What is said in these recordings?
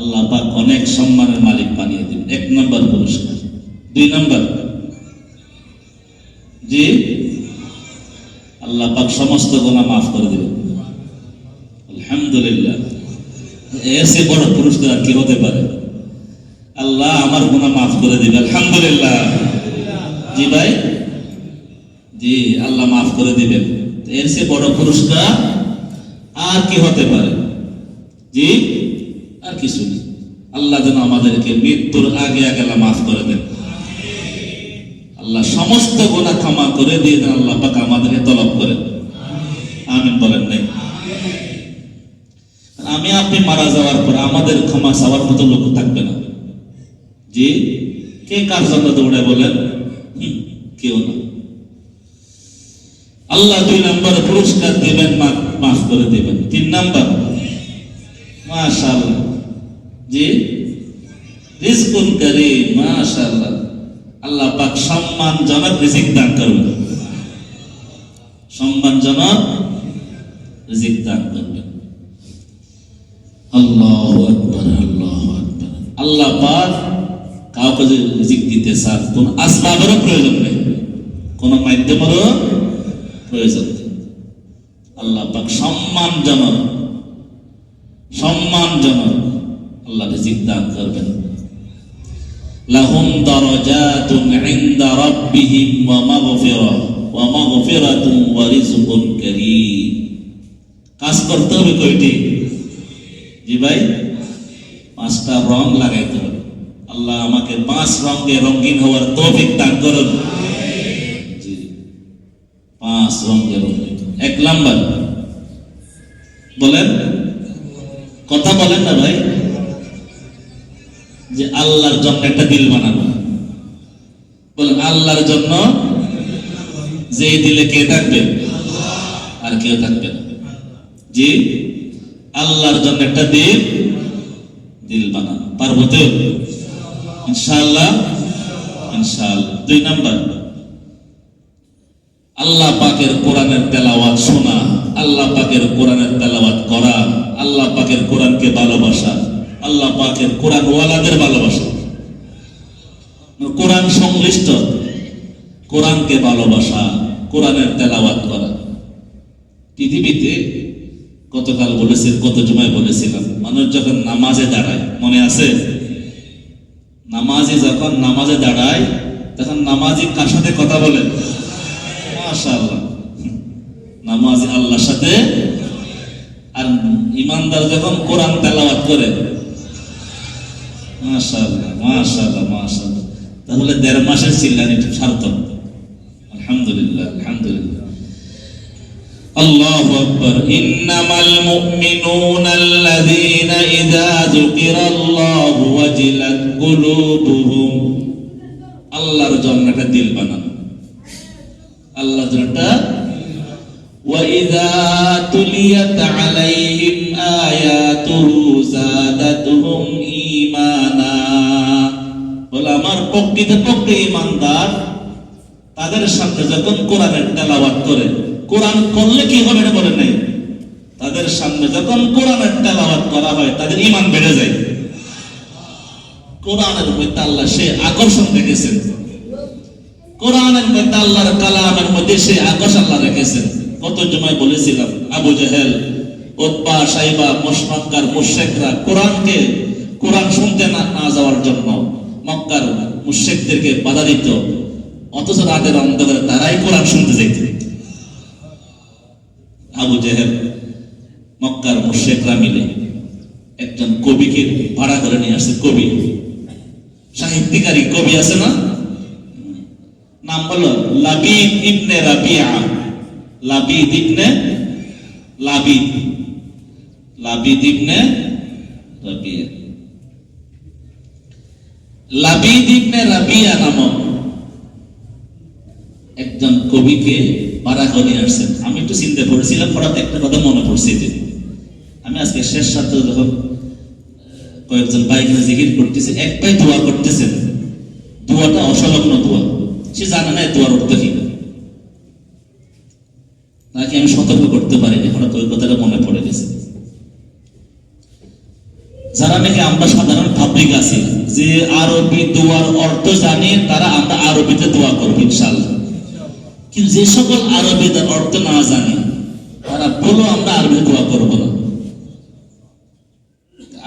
আল্লাহ পাক অনেক সম্মানের মালিক বানিয়ে দিবেন। 1 নম্বর পুরস্কার। 2 নম্বর, জি, আল্লাহ পাক সমস্ত গুনাহ মাফ করে দিবেন। আলহামদুলিল্লাহ, এর চেয়ে বড় পুরস্কার আর কি হতে পারে? আল্লাহ আমার গুনাহ মাফ করে দিবে, আলহামদুলিল্লাহ। জি ভাই, জি, আল্লাহ মাফ করে দিবেন, এর চেয়ে বড় পুরস্কার আর কি হতে পারে? জি, আর কিছু নেই। আল্লাহ যেন আমাদেরকে মৃত্যুর আগে আগে মাফ করে দেন। আল্লাহ সমস্ত গুনাহ ক্ষমা করে দিয়ে দেন। আল্লাহ পাক আমাদেরকে তলব করেন, আমিন বলেন নাই? আমি আপনি মারা যাওয়ার পর আমাদের ক্ষমা চাওয়ার মতো লোক থাকবে না। জি, কে কার জন্য দৌড়ে বলেন? কেউ না। আল্লাহ 2 নম্বর পুরস্কার দিবেন, মাফ করে দিবেন। 3 নম্বর, মাশাআল্লাহ, জি, রিজকুন কারীম, মাশাআল্লাহ, আল্লাহ পাক সম্মানজনক রিজিক দান করবেন, সম্মানজনক রিজিক দান করবেন। আল্লাহু আকবার, আল্লাহু আকবার। আল্লাহ পাক কাউকে যে রিজিক দিতে চান, কোন আসবাবেরও প্রয়োজন নেই, কোন মাধ্যমেরও প্রয়োজন নেই। আল্লাহ পাক সম্মানজনক আল্লাহ রিজিক দান করবেন। লাহুম দারাজাতুন ইনদা রাব্বিহিম ওয়া মাগফিরাতুন ওয়া রিজকুন কারীম। কাজ করতে হবে কয়টি? জি ভাই, 5টা রং লাগাইতে হবে। আল্লাহ আমাকে 5 রঙে রঙিন হওয়ার তৌফিক দান করুন। জি, 5 রঙে রঙিন। 1 নাম্বার বলেন, কথা বলেন না ভাই, যে আল্লাহর জন্য একটা দিল বানানো। বলেন, আল্লাহর জন্য যে দিলে কে থাকবে? আর কেউ থাকবে না। জি, আল্লাহর জন্য একটা দিল বানানো। পারবো তো ইনশাআল্লাহ? ইনশাআল্লাহ। 2 নাম্বার, আল্লাহ পাকের কোরআনের তেলাওয়াত শোনা, আল্লাহ পাকের কোরআনের তেলাওয়াত করা, আল্লাহ পাকের কোরআনকে ভালোবাসা, আল্লাহ পাকের কোরআন ওয়ালাদের ভালোবাসা, কোরআন সংশ্লিষ্ট, কোরআনকে ভালোবাসা, কোরআনের তেলাওয়াত করা। পৃথিবীতে গতকাল বলেছি, কত জমায় বলেছিলাম, মানুষ যখন নামাজে দাঁড়ায়, মনে আছে? নামাজি যখন নামাজে দাঁড়ায়, তখন নামাজি কার সাথে কথা বলে? মাশাআল্লাহ, নামাজি আল্লাহর সাথে। আর ইমানদার যখন কোরআন তেলাওয়াত করে, মাশাআল্লাহ, মাশাআল্লাহ, মাশাআল্লাহ, তাহলে 1.5 মাসের চিল্লানি সার্থক। আলহামদুলিল্লাহ, আলহামদুলিল্লাহ। আল্লাহু আকবার। ইন্নামাল মুমিনুনা আল্লাযীনা ইযা যুকিরাল্লাহু ওয়াজিলাত কুলুবুহুম। আল্লাহর জন্য একটা দিল বানানো, আল্লাহর জন্য একটা। ওয়া ইযা তুলিয়াত আলাইহিম আয়াতুহু যাদাতুহুম ঈমানা। বলে আমার প্রকৃত ঈমানদার তাদের সামনে যখন কোরআনের তেলাওয়াত করে, কোরআন করলে কি হবে না বলেন নাই? তাদের সামনে যখন কোরআনের তেলাওয়াত করা হয়, তাদের ঈমান বেড়ে যায়। কোরআনের মধ্যে আল্লাহ সে আকর্ষণ রেখেছেন, কোরআনের মধ্যে আল্লাহর কালামের মধ্যে সে আকর্ষণ আল্লাহ রেখেছেন। কত জমায় বলেছিলাম, আবু জাহেল, উতবা, সাইবা, মক্কার মুশরিকরা কোরআন শুনতে না যাওয়ার জন্য মক্কার মুশরিকদেরকে বাধা দিত, অথচ রাতের অন্ধকারে তারাই কোরআন শুনতে যাইত। আবু জাহেল, মক্কার মুশরিকরা মিলে একজন কবিকে ভাড়া করে নিয়ে আসছে। কবি, সাহিত্যিকারী কবি আছে না, নাম হলো লাবিদ ইবনে রাবিয়া। লাবিদ ইবনে রাবিয়া। লাবিদ ইবনে রাবিয়া নামক একজন কবিকে ভাড়া করে নিয়ে আসছেন। আমি একটু চিন্তা করেছিলাম, হঠাৎ একটা কথা মনে পড়ছে। আমি আজকে শেষ সাথে যখন কয়েকজন বাইকে জিকির করতেছে, এক ভাই দোয়া করতেছেন, দোয়াটা অসলগ্ন দোয়া, সে জানে না দোয়ার অর্থ কি। তাকে আমি সতর্ক করতে পারিনি, হঠাৎ ওই কথাটা মনে পড়ে গেছে। যারা নাকি আমরা সাধারণ পাবলিক আছি যে আরবি দোয়ার অর্থ জানি, তারা আমরা আরবিতে দোয়া করবো ইনশাআল্লাহ। কিন্তু যে সকল আরবিদের অর্থ না জানি তারা বলো আমরা আরবিতে দোয়া করবো না।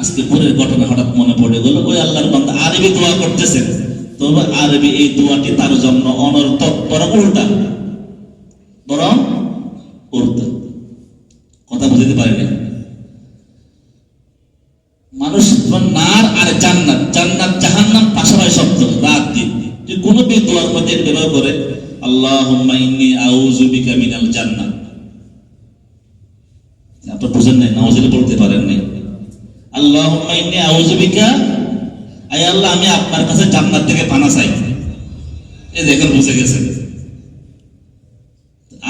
আজকে পরের ঘটনা হঠাৎ মনে পড়ে গেল, ওই আল্লাহর বান্দা আরবি দোয়া করতেছেন, তবে আরবি এই দোয়াটি তার জন্য অনর্থক, বরং উল্টা, বরং উল্টা। কথা বুঝতে পারেনি মানুষ। নার আর জান্নাত, জান্নাত জাহান্নাম পাশাপাশি শব্দ, রাত দিন। তুই কোন দোয়ার মধ্যে ব্যবহার করে আল্লাহুম্মা ইন্নী আউযু বিকা মিনাল জান্নাত, আপনি বুঝেন নাই, নাউযুবিল্লাহ বলতে পারেন নাই। আল্লাহুম্মা ইন্নী আউযু বিকা, আয় আল্লাহ আমি আপনার কাছে জান্নাত থেকে পানা চাই। এই দেখেন বুঝে গেছেন।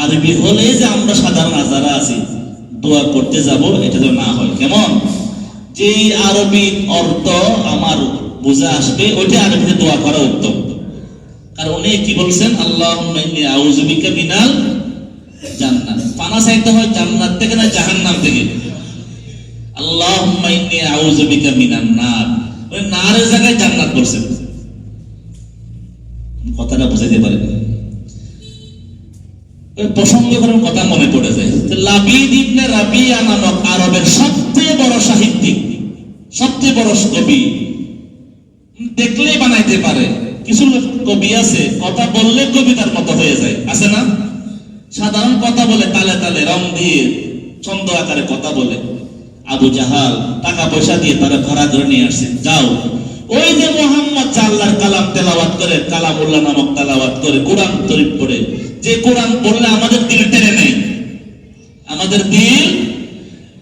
আরবি হলে যে আমরা সাধারণ যারা আছি দোয়া করতে যাব, এটা তো না হয়। কেমন? যে আরবি অর্থ আমার বুঝে আসবে ওইটা আরবিতে দোয়া করা উত্তম। কারণ উনি কি বলছেন, আল্লাহুম্মা ইন্নী আউযু বিকা মিনাল জান্নাত, পানা চাইতে হয় জান্নাত থেকে না জাহান্নাম থেকে। আল্লাহুম্মা ইন্নী আউযু বিকা মিনান নার, ওই নারের জায়গায় জান্নাত বলছেন। কথাটা বুঝাইতে পারেন? প্রসঙ্গে কোনো কথা মনে পড়ে যায়। লাবিদ ইবনে রাবিয়া নামক আরবের সবচেয়ে বড় সাহিত্যিক, সবচেয়ে বড় কবি, দেখলেই বানাইতে পারে। কিছু কবি আছে কথা বললে কবিতার মতো হয়ে যায়, আছে না? সাধারণ কথা বলে তালে তালে রং দিয়ে ছন্দ আকারে কথা বলে। আবু জাহাল টাকা পয়সা দিয়ে তারা ভাড়া করে নিয়ে আসছে, যাও ওই যে মুহাম্মদ আল্লাহর কালাম তেলাওয়াত করে, কালামুল্লাহ নামক তেলাওয়াত করে, কোরআন শরীফ পড়ে, যে কোরআন পড়লে আমাদের দিল টেনে নেয়, আমাদের দিল,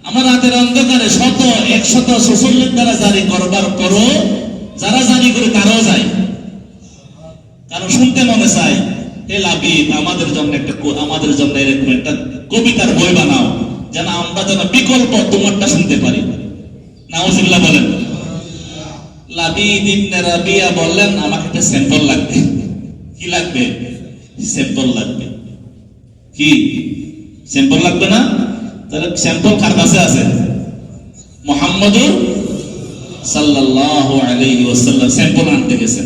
আমার রাতের অন্ধকারে 146 দ্বারা জারি করবার পরও যারা জারি করে তারাও যায়, কারণ শুনতে মনে চায়। হে লাবিব, আমাদের জন্য এরকম একটা কবিতার বই বানাও, যেন আমরা যেন বিকল্প তোমারটা শুনতে পারি। নাউজুবিল্লাহ বলেন। লাবিদ ইবনে রাবিয়া বললেন, আমাকে একটা স্যাম্পল লাগবে। কি লাগবে? স্যাম্পল লাগবে। কি স্যাম্পল লাগবে না? তাহলে স্যাম্পল কার কাছে আছে? মুহাম্মদুর সাল্লাল্লাহু আলাইহি ওয়াসাল্লাম স্যাম্পল আনতে গেছেন।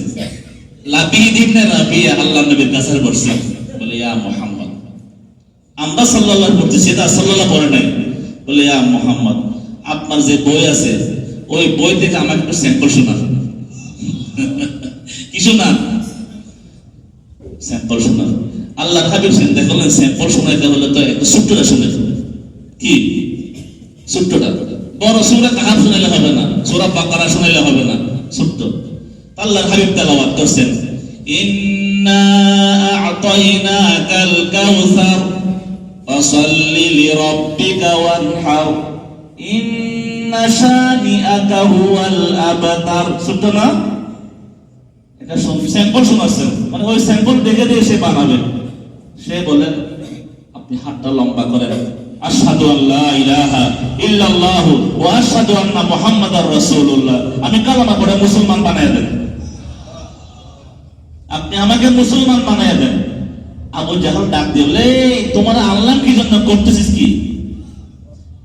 লাবিদ ইবনে রাবিয়া আল্লাহর নবীর কাছে বসছে, বলে ইয়া মুহাম্মদ, আমরা সাল্লাল্লাহু পড়তে, সেটা সাল্লাল্লাহু পড়ে নাই, বলে ইয়া মুহাম্মদ, আপনার যে বই আছে ওই বই থেকে আমাকে একটু স্যাম্পল শোনান। কি শোনান? স্যাম্পল শোনান। আল্লাহ হাবিব চিন্তা করলেন স্যাম্পল শোনাইতে হলে তো একটু ছোট্টটা শুনে। কি ছোট্টটা? বড় সূরা কাহাফ শোনাইলে হবে না, সূরা বাকারা শোনাইলে হবে না, ছোট্ট। আল্লাহর হাবিব তেলাওয়াত করছেন, ইন্না আ'তাইনাকাল কাউসার ফাসাল্লি লিরাব্বিকা ওয়ানহার ইন্না শানিআকা হুয়াল আবতার। ছোট্ট না? এটা স্যাম্পল শোনাচ্ছেন, মানে ওই স্যাম্পল দেখে দিয়ে সে বানাবে। সে বলেন, আপনি হাতটা লম্বা করেন, আশহাদু আল্লা ইলাহা ইল্লাল্লাহু ওয়া আশহাদু আন্না মুহাম্মাদার রাসূলুল্লাহ, আমি কালেমা পড়ে মুসলমান বানায় দেন, আপনি আমাকে মুসলমান বানায় দেন। আবু জাহল ডাক দিলে, তোমার আল্লাহ কি জন্য করতেছিস? কি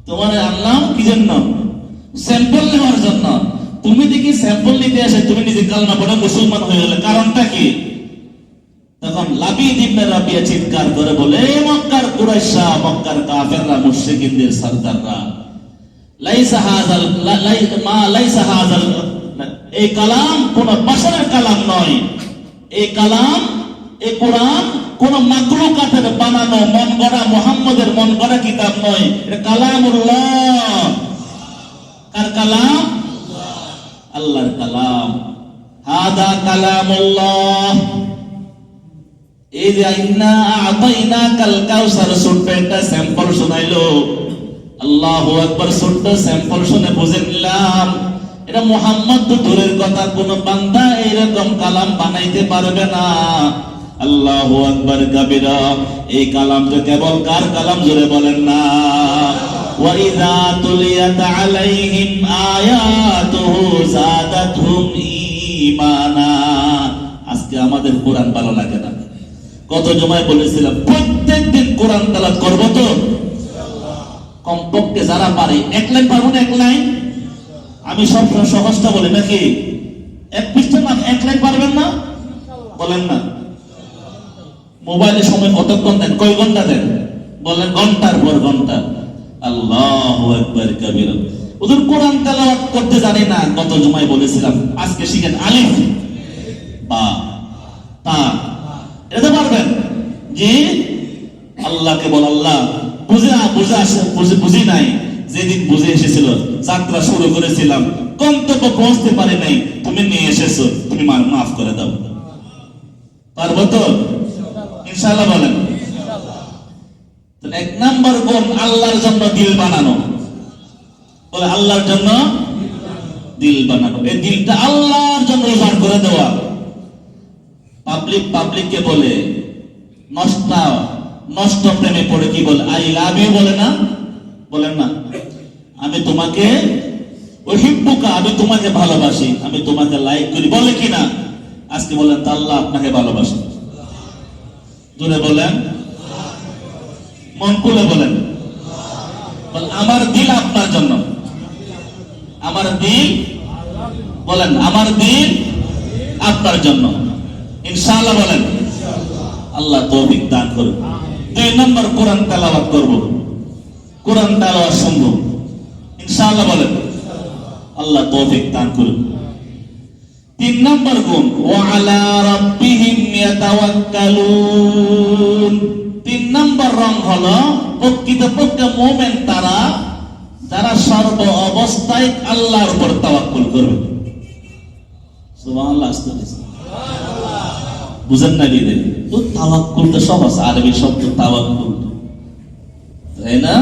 তোমার আল্লাহ কি জন্য? স্যাম্পল নেওয়ার জন্য। তুমি দেখি স্যাম্পল নিতে আসে, তুমি নিজে কালেমা পড়ে মুসলমান হয়ে গেলে, কারণটা কি? তখন লাবিদ ইবনে রাবিয়া চিৎকার করে বলে, মক্কার কুরাইশা, মক্কার কাফেররা, মুশরিকিনদের সরদাররা, লাইসা হাযাল লাইসা হাযাল, এই কালাম কোন বাশারের কালাম নয়, এই কালাম, এই কোরআন কোন মাখলুকাতের বানানো মন গড়া, মুহাম্মদের মন গড়া কিতাব নয়, এটা কালামুল্লাহ। কার কালাম? আল্লাহর কালাম। হাদা কালামুল্লাহ। এই যে ইন্না আ'তাইনাকাল কাউসার ছোট্ট একটা স্যাম্পল শোনাইলো, আল্লাহু আকবার, ছোট্ট স্যাম্পল শুনে বুঝে নিলাম এটা মুহাম্মদ তো দূরের কথা, কোন বান্দা এইরকম কালাম বানাইতে পারবে না। আল্লাহু আকবার কাবীরা। এই কালাম তো কেবল কার কালাম? জোরে বলেন না। ওয়া ইযা তুলিয়াত আলাইহিম আয়াতুহু যাদাতহুম ঈমানা। আজকে আমাদের কোরআন ভালো লাগে না। কত জমায় বলেছিলাম প্রত্যেকদিন কোরআন তেলাওয়াত করব তো ইনশাআল্লাহ। কমপক্ষে যারা পারে এক লাইন পারবো না, এক লাইন আমি সব সহজটা বলি নাকি? এক পৃষ্ঠা না, এক লাইন পারবেন না? বলেন না। মোবাইলে সময় কতক্ষণ দেন? কয় ঘন্টা দেন? বলেন ঘন্টার পর ঘন্টা। আল্লাহু আকবার কাবীরা। হুজুর কোরআন তেলাওয়াত করতে জানি না, গত জুমায় বলেছিলাম। আজকে শিখেন আলিফ বা তা, এটা পারবেন? জি। আল্লাহকে বল, আল্লাহ বুঝি নাই, যেদিন বুঝে এসেছিল, যাত্রা শুরু করেছিলাম, গন্তব্য পৌঁছতে পারি নাই, তুমি নিয়ে এসেছো, তুমি মাফ করে দাও। পারবো তো? ইনশাআল্লাহ বলেন। এক নাম্বার গুণ আল্লাহর জন্য দিল বানানো। বলে আল্লাহর জন্য দিল বানানো। এই দিলটা আল্লাহর জন্য উজাড় করে দেওয়া। পাবলিককে বলে নষ্ট প্রেমে পড়ে কি বলে? আই লাভ ইউ বলে না? বলেন না? আমি তোমাকে ওহিব্বুকা, আমি তোমাকে ভালোবাসি, আমি তোমাকে লাইক করি, বলে কি না? আজকে বলেন তা আল্লাহ আপনাকে ভালোবাসে। জোরে বলেন, মন খুলে বলেন। আমার দিল আপনার জন্য, আমার দিল, বলেন আমার দিল আপনার জন্য। ইনশাআল্লাহ বলেন। আল্লাহ তৌফিক দান করুন। 2 নম্বর কোরআন তেলাওয়াত করব, কোরআন তেলাওয়াত শুনব, ইনশাআল্লাহ বলেন। আল্লাহ তৌফিক দান করুন। 3 নম্বর গুণ ওয়া আলা রাব্বিহিম ইয়াতাওয়াক্কালুন। 3 নম্বর রং হলো প্রকৃতপক্ষে মুমিন তারা, যারা সর্ব অবস্থায় আল্লাহর উপর তাওয়াক্কুল করবে। সুবহানাল্লাহ। বুঝেন না কি? তো তাওয়াক্কুল তো সহজ, আরবি শব্দ তাওয়াক্কুল, তাই না?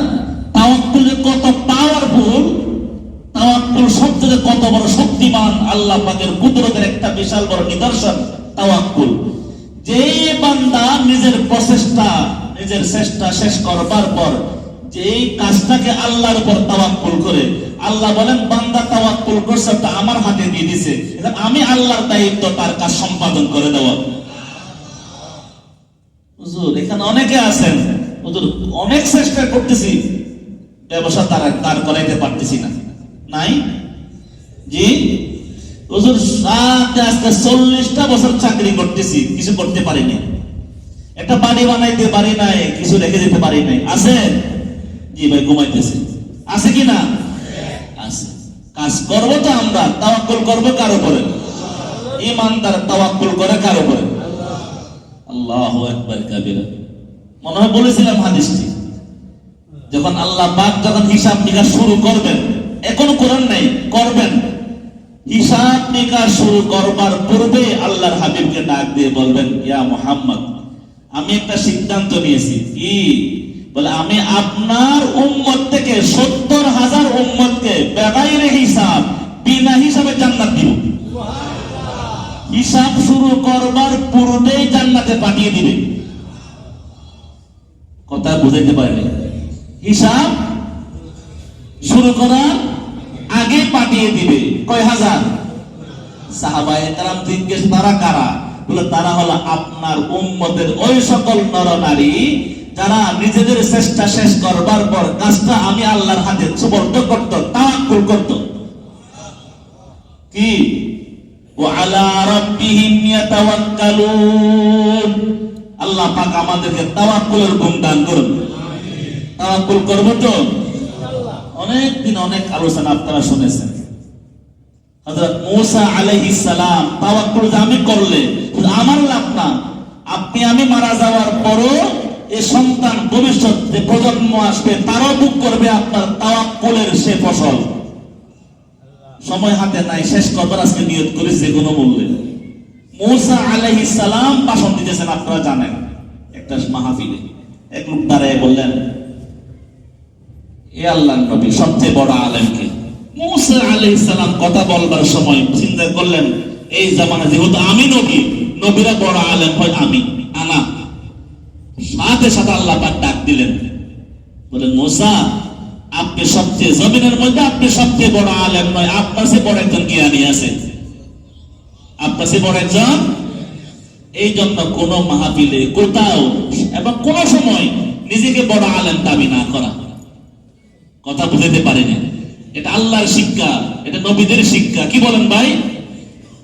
তাওয়াক্কুল কত পাওয়ারফুল, তাওয়াক্কুল শব্দে কত বড় শক্তিমান, আল্লাহ পাকের কুদরতের একটা বিশাল বড় নিদর্শন তাওয়াক্কুল। যে বান্দা নিজের প্রচেষ্টা, নিজের চেষ্টা শেষ করবার পর যেই কাজটাকে আল্লাহর উপর তাওয়াক্কুল করে, আল্লাহ বলেন বান্দা তাওয়াক্কুল করছে, তা আমার হাতে দিয়ে দিয়েছে, এখন আমি আল্লাহর দায়িত্ব তার কাজ সম্পাদন করে দেওয়া। হুজুর এখানে অনেকে আছেন, হুজুর অনেক চেষ্টা করতেছি, ব্যবসা তার করাইতে পারতেছি না, নাই? জি হুজুর, আজকে 40টা বছর চাকরি করতেছি, কিছু করতে পারিনি, একটা বাড়ি বানাইতে পারি নাই, কিছু রেখে দিতে পারি নাই। আছে? জি ভাই, ঘুমাইতেছে। আছে কি না? আছে। কাজ করবো তো আমরা, তাওয়াক্কুল করবো কার উপরে? ঈমানদার তাওয়াক্কুল করে কার উপরে? আল্লাহু আকবার কাবীরা। মনে হয় বলেছিলাম হাদিসটি, যখন আল্লাহ পাক যখন হিসাব নিকাশ শুরু করবেন, এখন করেন নাই, করবেন, হিসাব নিকাশ শুরু করবার পূর্বে আল্লাহর হাবিবকে ডাক দিয়ে বলবেন, ইয়া মুহাম্মদ, আমি একটা সিদ্ধান্ত নিয়েছি। কি? বলে আমি আপনার উম্মত থেকে 70,000 উম্মতকে বেগাইরে হিসাব, বিনা হিসাবে জান্নাত দিব। হিসাব শুরু করবার পূর্বেই জান্নাতে পাঠিয়ে দিবে। কথা বুঝাইতে পারে? হিসাব শুরু করার আগে পাঠিয়ে দিবে। কয় হাজার? সাহাবায়ে কেরাম জিজ্ঞেস, তারা কারা? বলে তারা হলো আপনার উম্মতের ওই সকল নরনারী যারা নিজেদের চেষ্টা শেষ করবার পর কাজটা আমি আল্লাহর হাতে সুপর্দ করত, তাওয়াক্কুল করত। কি? ওয়া আলা রাব্বিহিম ইয়াতাওয়াক্কালুন। আল্লাহ পাক আমাদেরকে তাওয়াক্কুলের গুণ দান করুন। তাওয়াক্কুল করব তো? অনেক দিন অনেক আলোচনা আপনারা শুনেছেন। হযরত মূসা আলাইহিস সালাম তাওয়াক্কুল আমি করলে আমার লাভ না, আপনি আমি মারা যাওয়ার পরও এই সন্তান, ভবিষ্যৎ যে প্রজন্ম আসবে তারাও ভোগ করবে আপনার তাওয়াক্কুলের সে ফসল। সময় হাতে নাই, শেষ করবার আজকে নিয়ত করে যে কোনো মূল্যে। মূসা আলাইহিস সালাম ভাষণ দিতেছেন, আপনারা জানেন, একটা মাহফিলে এক লোক দাঁড়ায় বললেন, এ আল্লাহর নবী, সবচেয়ে বড় আলেম কে? মূসা আলাইহিস সালাম কথা বলবার সময় চিন্তা করলেন, এই জামানা যেহেতু আমি নবী, নবীরা বড় আলেম হয় আমি, আনা। সাথে সাথে আল্লাহ পাক ডাক দিলেন, বলেন মূসা, আপনি সবচেয়ে, জমিনের মধ্যে আপনি সবচেয়ে বড় আলেম নয়, আপনার চেয়ে বড় একজন জ্ঞানী আছে, আপনার চেয়ে বড় একজন। এই জন্য কোন মাহফিলে, কোথাও এবং কোন সময় নিজেকে বড় আলেম দাবি না করা। কথা বুঝতে পারেনি? এটা আল্লাহর শিক্ষা, এটা নবীদের শিক্ষা। কি বলেন ভাই?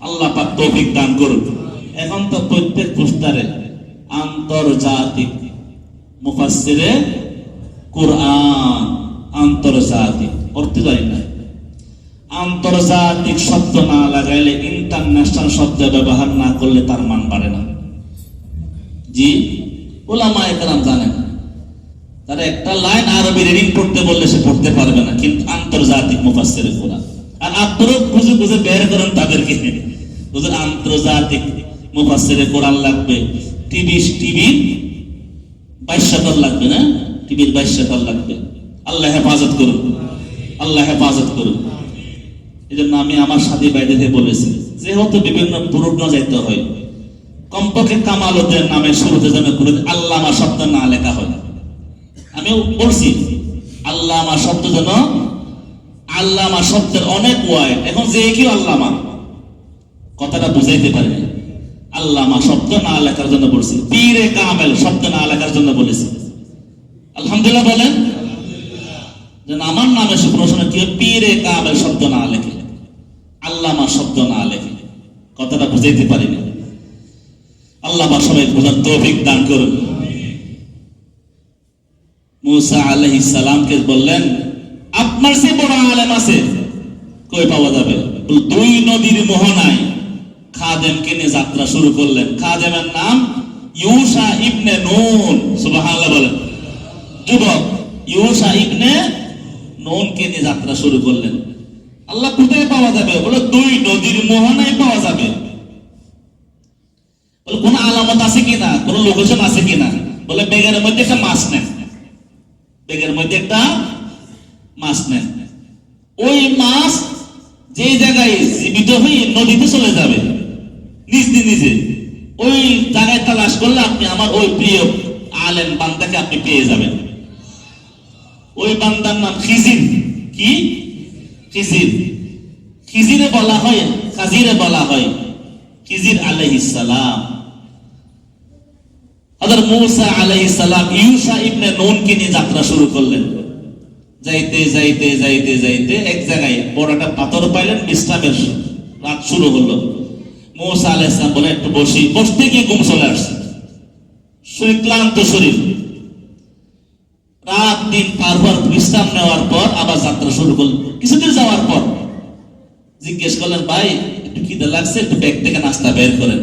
আল্লাহ পাক তৌফিক দান করুন। এখন তো প্রত্যেক পোস্টারে আন্তর্জাতিক মুফাসসিরে কোরআন, আন্তর্জাতিক অর্থ জানি না, আন্তর্জাতিক শব্দ না লাগাইলে, ইন্টারন্যাশনাল শব্দ ব্যবহার না করলে তার মান বাড়ে না। জি, উলামায়ে কেরাম জানেন, তারা একটা লাইন আরবি রিডিং পড়তে বললে সে পড়তে পারবে না, কিন্তু আন্তর্জাতিক মুফাসসিরে কোরআন। আর আপনারা খুঁজে খুঁজে বের করেন তাদেরকে, ওদের আন্তর্জাতিক মুফাসসিরে কোরআন লাগবে, টিভির 22 লাগবে না, টিভির 22 লাগবে। আল্লাহ হেফাজত করুন, আল্লাহ হেফাজত করুন। এই জন্য আমি আমার সাথী ভাইদেরকে বলেছি, যেহেতু বিভিন্ন প্রোগ্রাম যাইতে হয়, কমপক্ষে কামালউদ্দিন নামের শুরুতে যেন করে আল্লামা শব্দ না লেখা হয়। আমিও বলছি আল্লামা শব্দ যেন, আল্লামা শব্দের অনেক ওয়ার্ড, এখন যে কেউ আল্লামা কথাটা বুঝাইতে পারে, আল্লামা শব্দ না লেখার জন্য বলছি, পীরে কামেল শব্দ না লেখার জন্য বলেছি। আলহামদুলিল্লাহ বলেন, যেন আমার নামে সে প্রশ্ন কেউ পীরে কামেল শব্দ না লেখে, আল্লামা শব্দ না লেখে, কথাটা বুঝাইতে পারিনি। আল্লাহ সবাই বোঝার তৌফিক দান করুন। মুসা আলাইহিস সালামকে বললেন, আপনার সে বড় আলেম আছে, কই পাওয়া যাবে? দুই নদীর মোহনায় খাদেমকে নিয়ে যাত্রা শুরু করলেন। খাদেমের নাম ইউশা ইবনে নুন, সুবহানাল্লাহ বলেন। যুবক ইউশা ইবনে নুনকে নিয়ে যাত্রা শুরু করলেন। আল্লাহ কোথায় পাওয়া যাবে? বলে দুই নদীর মোহনায় পাওয়া যাবে। বলে কোন আলামত আছে কিনা, কোন লোকেশন আছে কিনা? বলে বেগের মধ্যে একটা মাছ নেন, বেগের মধ্যে একটা মাছ নেন। ওই মাছ যে জায়গায় জীবিত হয়ে নদীতে চলে যাবে নিজে নিজে, ওই জায়গায় তালাশ করলে আপনি আমার ওই প্রিয় আলেম বান্দাকে আপনি পেয়ে যাবেন। ওই বান্দার নাম খিজির। কি? খিজির। খিজিরে বলা হয়, খাজিরে বলা হয় খিজির আলাইহিস সালাম। হযরত মুসা আলাইহিস সালাম ইউশা ইবনে নুনকে নিয়ে যাত্রা শুরু করলেন। যাইতে যাইতে যাইতে যাইতে এক জায়গায় বড় একটা পাথর পাইলেন, বিশ্রামের রাত শুরু হলো। মুসা আলাইহিস সালাম বলে একটু বসি, বসতে গিয়ে ঘুম চলে আসছে, শরীর ক্লান্ত শরীর। রাত দিন পার হওয়ার বিশ্রাম নেওয়ার পর আবার যাত্রা শুরু করলেন। কিছুদিন যাওয়ার পর জিজ্ঞেস করলেন, ভাই একটু খিদে লাগছে, একটু ব্যাগ থেকে নাস্তা বের করেন।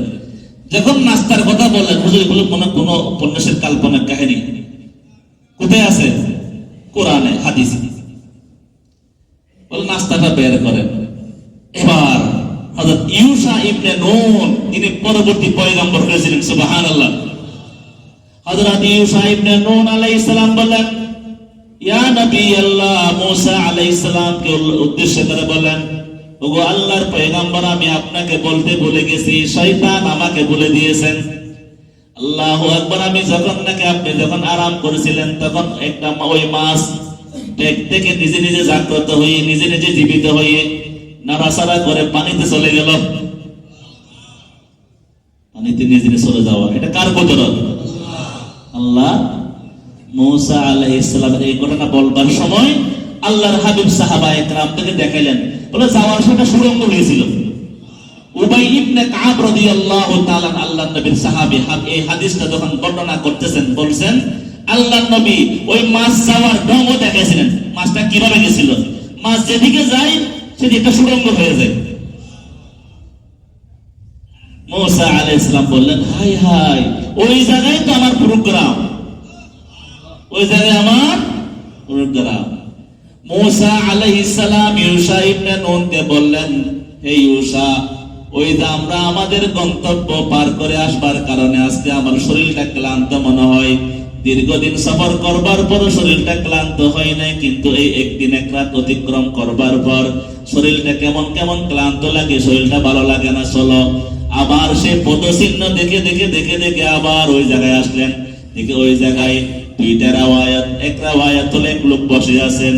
যখন নাস্তার কথা বললেন, হুজুর বলে কোনো উপন্যাসের কাল্পনিক কাহিনী কোথায় আছে? কোরআনে, হাদিসে। বলে নাস্তাটা বের করেন। এবার হযরত ইউশা ইবনে নুন, তিনি পরবর্তী পয়গম্বর হয়েছিলেন, সুবহানাল্লাহ। হযরত ইউশা ইবনে নুন আলাইহিস সালাম বলেন, ইয়া নবী আল্লাহ, মুসা আলাইহিস সালামকে উদ্দেশ্য করে বলেন, ওগো আল্লাহর পয়গম্বর, আমি আপনাকে বলতে ভুলে গেছি, শয়তান আমাকে বলে দিয়েছেন। আল্লাহু আকবার। আমি যখন নাকি আপনি যখন আরাম করেছিলেন, তখন একটা ওই মাছ পেট থেকে নিজে নিজে জাগ্রত হয়ে, নিজে নিজে জীবিত হয়ে নাড়াচাড়া করে পানিতে চলে গেল। পানিতে নিজে নিজে চলে যাওয়া, এটা কার কুদরত? আল্লাহ। মুসা আলাইহিস সালামের এই ঘটনা বলবার সময় আল্লাহর হাবিব সাহাবায়ে কেরাম থেকে দেখাইলেন, বলে যাওয়ার সময় সুড়ঙ্গ হয়েছিল। উবাই ইবনে কাব রাদিয়াল্লাহু তাআলা আল্লাহর নবীর সাহাবী, এই হাদিসটা যখন বর্ণনা করতেছেন বলছেন, আল্লাহর নবী ওই মাছ যাওয়ার ঢংও দেখাইছিলেন, মাছটা কিভাবে গেছিল। মাছ যেদিকে যায় সেদিকে একটা সুড়ঙ্গ হয়ে যায়। মুসা আলাইহিস সালাম বললেন, হাই হাই, ওই জায়গায় তো আমার প্রোগ্রাম, ওই জায়গায় আমার প্রোগ্রাম। মুসা আলাইহিস সালাম ইউশা ইবনে নুনকে বললেন, হে ইউশা, ওই যে আমরা আমাদের গন্তব্য পার করে আসবার কারণে আজকে আমার শরীরটা ক্লান্ত মনে হয়। দীর্ঘদিন সফর করবার পর শরীরটা ক্লান্ত হয় নাই, কিন্তু এই একদিন এক রাত অতিক্রম করবার পর শরীরটা কেমন কেমন ক্লান্ত লাগে, শরীরটা ভালো লাগে না। চলো। আবার সে পদচিহ্ন দেখে দেখে দেখে দেখে আবার ওই জায়গায় আসলেন। দেখে ওই জায়গায় দুইটা রাওয়ায়াত, এক রাওয়ায়াত হলো এক লোক বসে আছেন,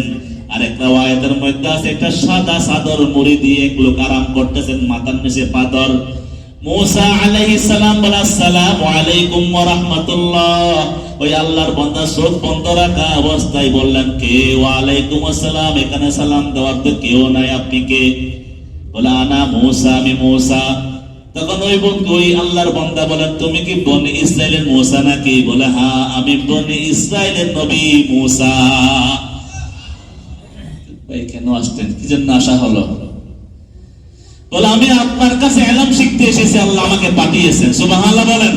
আর একটা রাওয়ায়াতের মধ্যে আছে একটা সাদা চাদর মুড়ি দিয়ে এক লোক আরাম করতেছেন, মাথার নিচে পাথর। মুসা আলাইহিস সালাম বলে, আসসালামু আলাইকুম ওয়া রাহমাতুল্লাহ। ওই আল্লাহর বান্দা চোখ বন্ধ রাখা অবস্থায় বললেন, কে? ওয়ালাইকুম আসসালাম। এখানে সালাম দেওয়ার তো কেউ নাই, আপনি কে? বলে, আনা মূসা, আমি মূসা। তখন ওই আল্লাহর বান্দা বলেন, তুমি কি বনি ইসরাইলের মূসা নাকি? বলে, হ্যাঁ, আমি বনি ইসরাইলের নবী মূসা। ভাই কেন আসতেন, কি জন্য আসা হলো? বলে, আমি আপনার কাছে ইলম শিখতে এসেছি, আল্লাহ আমাকে পাঠিয়েছেন। সুবহানাল্লাহ বলেন।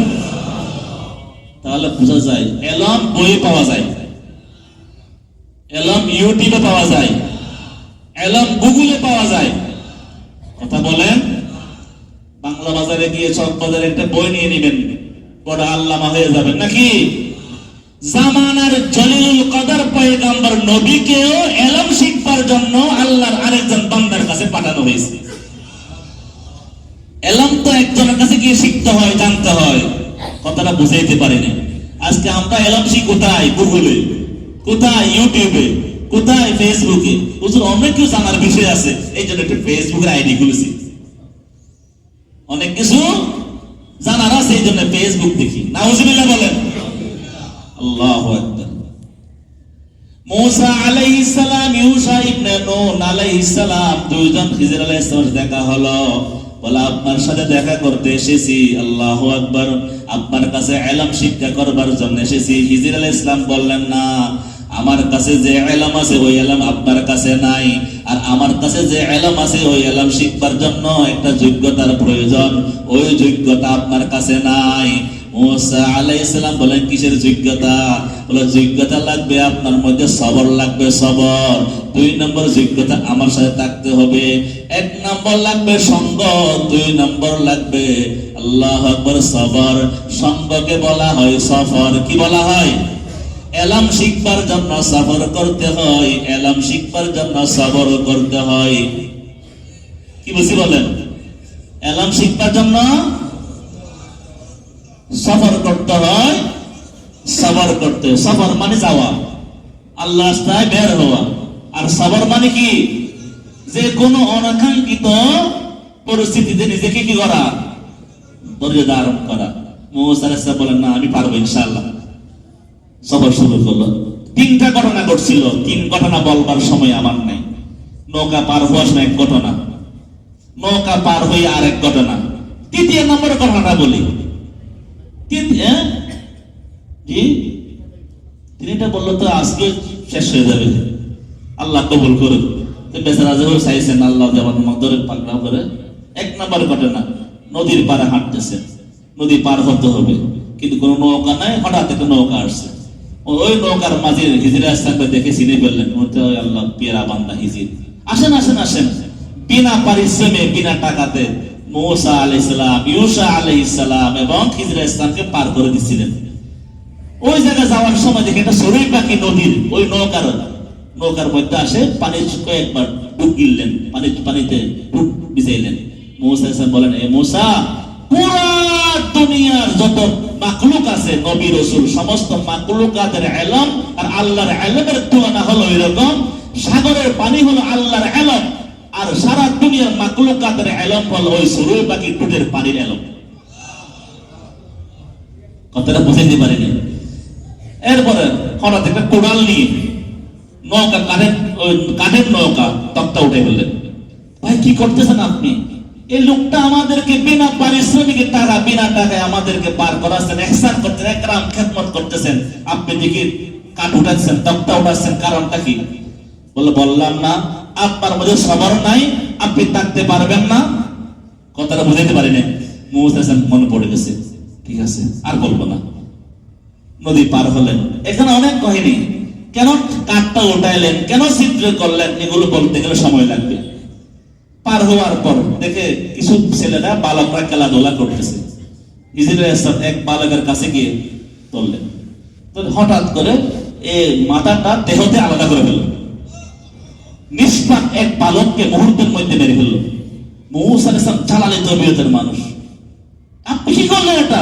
তাহলে বোঝা যায় ইলম বইয়ে পাওয়া যায়, ইলম ইউটিউবে পাওয়া যায়, ইলম গুগলে পাওয়া যায়। কথা বলেন। বাংলা বাজারে গিয়ে চক বাজারে একটা বই নিয়ে নেবেন, বড় আল্লামা হয়ে যাবেন নাকি? জামানার জলিলুল কদর পয়গম্বর নবীকেও ইলম শিখবার জন্য আল্লাহর আরেকজন বান্দার কাছে পাঠানো হয়েছে। ইলম তো একজনের কাছে গিয়ে শিখতে হয়, জানতে হয়। কথাটা বুঝাইতে পারিনি। আজকে আমরা ইলম শিখি কোথায়? গুগলে, কোথায় ইউটিউবে, কোথায় ফেসবুকে। হুজুর অনেক কিছু জানার বিষয় আছে, এই জন্য একটা ফেসবুকের আইডি খুলেছি। অনেক কিছু জানার আছে, এই জন্য ফেসবুক দেখি। নাউজুবিল্লাহ বলেন। আল্লাহু আকবার। মূসা আলাইহিস সালাম, ইউশা ইবনে নুন আলাইহিস সালাম, দুইজন খিজির আলাইহিস সালাম দেখা হলো। বলে, আপনার সাথে দেখা করতে এসেছি। আল্লাহু আকবার। আপনার কাছে ইলম শিক্ষা করবার জন্য এসেছি। খিজির আলাইহিস সালাম বললেন, না, আমার কাছে যে ইলম আছে ওই ইলম আপনার কাছে নাই, আর আমার কাছে যে ইলম আছে ওই ইলম শিখবার জন্য একটা যোগ্যতার প্রয়োজন, ওই যোগ্যতা আপনার কাছে নাই। মূসা আলাইহিস সালাম বলেন, কিসের যোগ্যতা? বলে, যোগ্যতা লাগবে আপনার মধ্যে সবর লাগবে, সবর। 2 নম্বর যোগ্যতা আমার সাথে থাকতে হবে। 1 নম্বর লাগবে সঙ্গ, 2 নম্বর লাগবে আল্লাহু আকবার সবর। সঙ্গকে বলা হয় সফর। কি বলা হয়? ইলম শিখবার জন্য সফর করতে হয়, ইলম শিখবার জন্য সবর করতে হয়। কি বুঝি বলেন? ইলম শিখবার জন্য সফর করতে হয়, সবর করতে। সফর মানে যাওয়া, আল্লাহর রাস্তায় বের হওয়া। আর সবর মানে কি? যে কোনো অনাকাঙ্ক্ষিত পরিস্থিতিতে নিজেকে কি করা? ধৈর্য ধারণ করা। মূসা আলাইহিস সালাম বলেন, না, আমি পারবো ইনশাআল্লাহ। সবর শুরু করলো। 3টা ঘটনা ঘটছিল, 3 ঘটনা বলবার সময় আমার নাই। নৌকা পার হওয়ার সময় 1 ঘটনা, নৌকা পার হয়ে আরেক ঘটনা, 3য় নম্বর ঘটনাটা বলি। তিনটা বললো তো আজকে শেষ হয়ে যাবে, আল্লাহ কবুল করুন। বেচারা যেভাবে চাইছেন আল্লাহ যেমন ধরে পাকড়াও করে। 1 নম্বর ঘটনা, নদীর পাড়ে হাঁটতেছে, নদী পার হতে হবে, কিন্তু কোনো নৌকা নাই। হঠাৎ একটা নৌকা আসছে, ওই নৌকার মাঝে হিজরা ইসলামকে দেখে চিনে ফেললেন। আল্লাহ পেয়ারা বান্দা হিজির, আসেন আসেন আসেন। বিনা পারিশ্রমে, বিনা টাকাতে মূসা আলাইহিস সালাম, ইউশা আলাইহিস সালাম এবং খিজির ইসলামকে পার করে দিচ্ছিলেন। ওই জায়গায় যাওয়ার সময় দেখে একটা চড়ুই পাখি নদীর ওই নৌকার মধ্যে আসে, পানি কয়েকবার ডুব গিললেন, পানিতে ডুব ভিজাইলেন। মূসা আলাইহিস সালাম বলেন, এ মূসা, পুরা দুনিয়ার যত মাখলুক আছে, নবী রাসূল সমস্ত মাখলুকাতের ইলম আর আল্লাহর ইলমের তুলনা হলো এরকম। সাগরের পানি হলো আল্লাহর ইলম, আর সারা দুনিয়ার মাখলুকাতের ইলম হলো ওই চড়ুই পাখির ঠোঁটের পানির ইলম। কথাটা বুঝাইতে পারেনি। এরপরে হঠাৎ একটা কোড়াল নিয়ে নৌকা, কাঠের নৌকা, তক্তা উঠে ফেললেন। ভাই, কি করতেছেন আপনি? এই লোকটা আমাদেরকে বিনা পারিশ্রমিকের টাকা, বিনা টাকায় আমাদেরকে পার করাচ্ছেন, ইহসান করতেছেন, একরাম খেদমত করতেছেন। আপনি দেখি কাঠ উঠাচ্ছেন, তক্তা উঠাচ্ছেন, কারণটা কি? বললাম না আপনার মধ্যে সবর নাই, আপনি থাকতে পারবেন না। কথাটা বুঝাইতে পারিনি। মূসা আলাইহিস সালাম মনে পড়ে গেছে, ঠিক আছে আর বলবো না। নদী পার হলেন। এখানে অনেক কাহিনী, কেন কাঠটা উঠাইলেন, কেন ছিদ্র করলেন, এগুলো বলতে গেলে সময় লাগবে। পার হওয়ার পর দেখে কিছু ছেলেরা, বালকরা খেলাধুলা করতেছে। খিজির আলাইহিস সালাম এক বালকের কাছে গিয়ে বললেন, তো হঠাৎ করে এই মাথাটা দেহতে আলাদা করে ফেলল। নিষ্পাপ এক বালককে মুহূর্তের মধ্যে মেরে ফেলল। মূসা আলাইহিস সালাম জালালি তবিয়তের মানুষ, আপনি কি করলেন? এটা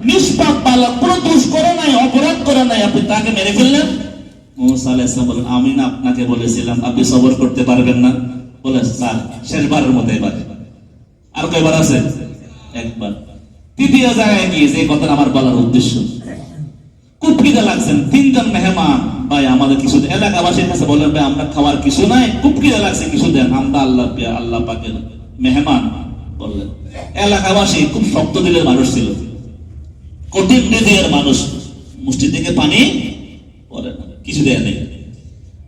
নিষ্পাপ বালক, কোনো দোষ করে নাই, অপরাধ করে নাই, আপনি তাকে মেরে ফেললেন। মূসা আলাইহিস সালাম বলেন, আমি না আপনাকে বলেছিলাম আপনি সবর করতে পারবেন না? বলে, স্যার শেষবারের মতো এবার। আর কয়বার আছে? 1 বার। 3য় জায়গায় গিয়ে যে কথা আমার বলার উদ্দেশ্য, খুব খিদে লাগছেন, তিনজন মেহমান, ভাই আমাদের কিছু দেন। এলাকাবাসীর কাছে বললেন, ভাই আমরা খাওয়ার কিছু নাই, খুব খিদে লাগছে, কিছু দেন, আমরা আল্লাহ পাকের মেহমান বললেন। এলাকাবাসী খুব শক্ত দিলের মানুষ ছিল, কঠিন হৃদয়ের মানুষ, মুষ্টি থেকে পানি পড়ে না, কিছু দেয় নেই।